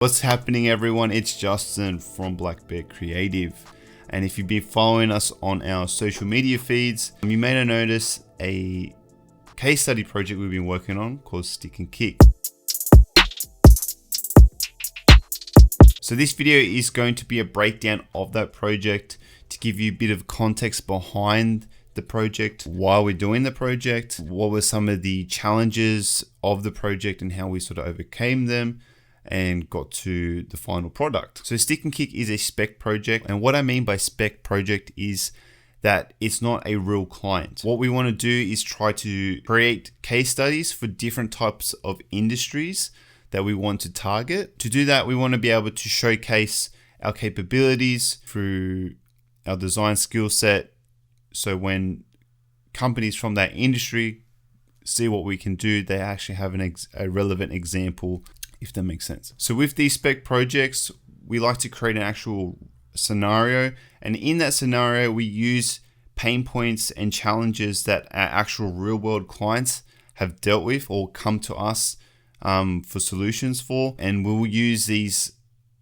What's happening, everyone? It's Justin from Black Bear Creative, and if you've been following us on our social media feeds, you may have noticed a case study project we've been working on called Stick and Kick. So this video is going to be a breakdown of that project to give you a bit of context behind the project, why we're doing the project, what were some of the challenges of the project and how we sort of overcame them and got to the final product. So Stick and Kick is a spec project, and what I mean by spec project is that it's not a real client. What we want to do is try to create case studies for different types of industries that we want to target. To do that, we want to be able to showcase our capabilities through our design skill set. So when companies from that industry see what we can do, they actually have a relevant example, if that makes sense. So with these spec projects, we like to create an actual scenario, and in that scenario, we use pain points and challenges that our actual real world clients have dealt with or come to us for solutions for, and we'll use these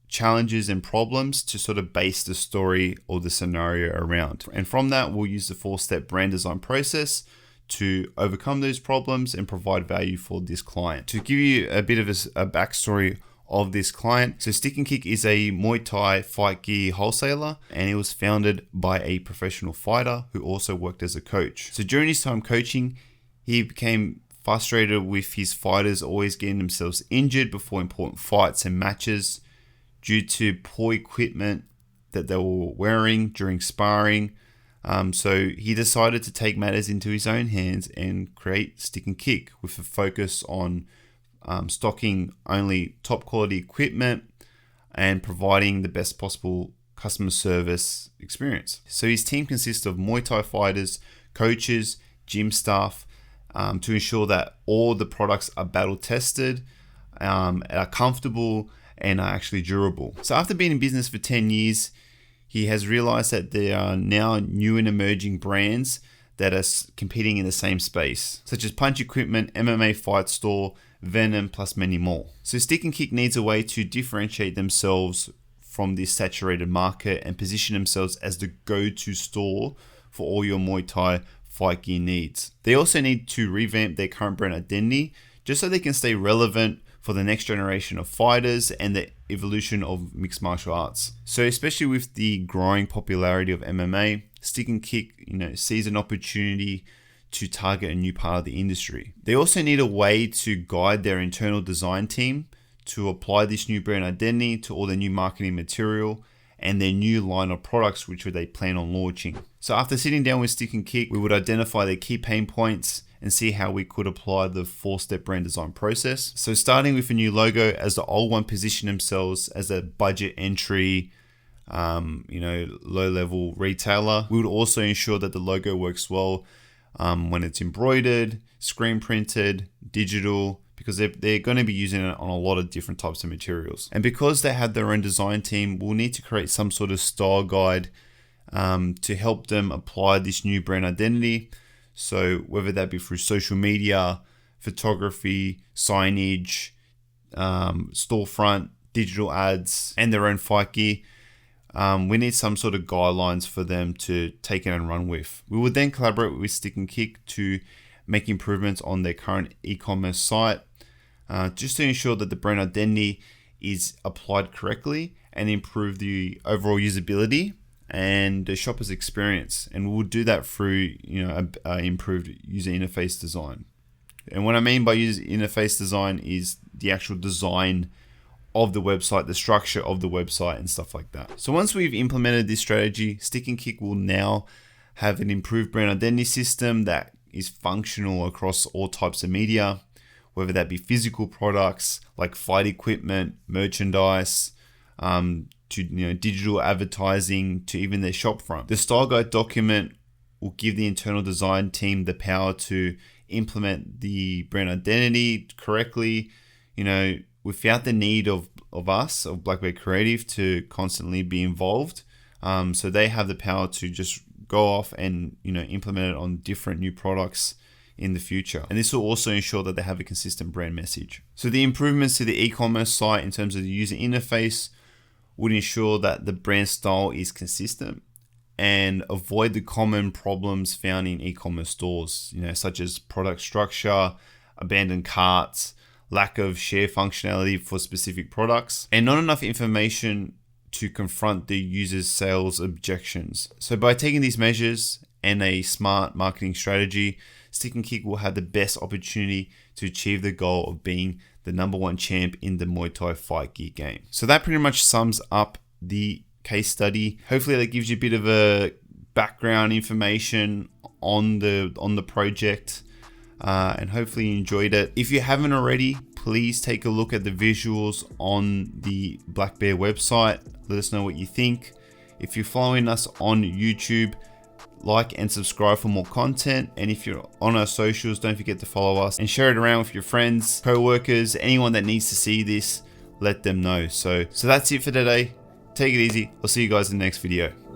challenges and problems to sort of base the story or the scenario around. And from that, we'll use the 4-step brand design process to overcome those problems and provide value for this client. To give you a bit of a backstory of this client, so Stick and Kick is a Muay Thai fight gear wholesaler, and it was founded by a professional fighter who also worked as a coach. So during his time coaching, he became frustrated with his fighters always getting themselves injured before important fights and matches due to poor equipment that they were wearing during sparring. So he decided to take matters into his own hands and create Stick and Kick with a focus on stocking only top quality equipment and providing the best possible customer service experience. So his team consists of Muay Thai fighters, coaches, gym staff, to ensure that all the products are battle tested, are comfortable, and are actually durable. So after being in business for 10 years, he has realized that there are now new and emerging brands that are competing in the same space, such as Punch Equipment, MMA Fight Store, Venom, plus many more. So Stick and Kick needs a way to differentiate themselves from this saturated market and position themselves as the go-to store for all your Muay Thai fight gear needs. They also need to revamp their current brand identity just so they can stay relevant for the next generation of fighters and the evolution of mixed martial arts. So especially with the growing popularity of MMA, Stick and Kick, sees an opportunity to target a new part of the industry. They also need a way to guide their internal design team to apply this new brand identity to all their new marketing material and their new line of products which they plan on launching. So after sitting down with Stick and Kick, we would identify their key pain points and see how we could apply the 4-step brand design process. So starting with a new logo, as the old one positioned themselves as a budget entry, low-level retailer. We would also ensure that the logo works well when it's embroidered, screen printed, digital, because they're going to be using it on a lot of different types of materials. And because they have their own design team, we'll need to create some sort of style guide to help them apply this new brand identity. So whether that be through social media, photography, signage, storefront, digital ads, and their own fight gear, we need some sort of guidelines for them to take it and run with. We will then collaborate with Stick and Kick to make improvements on their current e-commerce site, just to ensure that the brand identity is applied correctly and improve the overall usability and the shopper's experience. And we'll do that through improved user interface design. And what I mean by user interface design is the actual design of the website, the structure of the website and stuff like that. So once we've implemented this strategy, Stick and Kick will now have an improved brand identity system that is functional across all types of media, whether that be physical products like fight equipment, merchandise, to digital advertising, to even their shop front. The style guide document will give the internal design team the power to implement the brand identity correctly, without the need of Black Bear Creative to constantly be involved. So they have the power to just go off and implement it on different new products in the future. And this will also ensure that they have a consistent brand message. So the improvements to the e-commerce site in terms of the user interface would ensure that the brand style is consistent and avoid the common problems found in e-commerce stores, such as product structure, abandoned carts, lack of share functionality for specific products, and not enough information to confront the user's sales objections. So by taking these measures and a smart marketing strategy, Stick and Kick will have the best opportunity to achieve the goal of being the #1 champ in the Muay Thai fight gear game. So that pretty much sums up the case study. Hopefully that gives you a bit of a background information on the project, and hopefully you enjoyed it. If you haven't already, please take a look at the visuals on the Black Bear website. Let us know what you think. If you're following us on YouTube, like and subscribe for more content. And if you're on our socials, don't forget to follow us and share it around with your friends, co-workers, anyone that needs to see this, let them know. So that's it for today. Take it easy. I'll see you guys in the next video.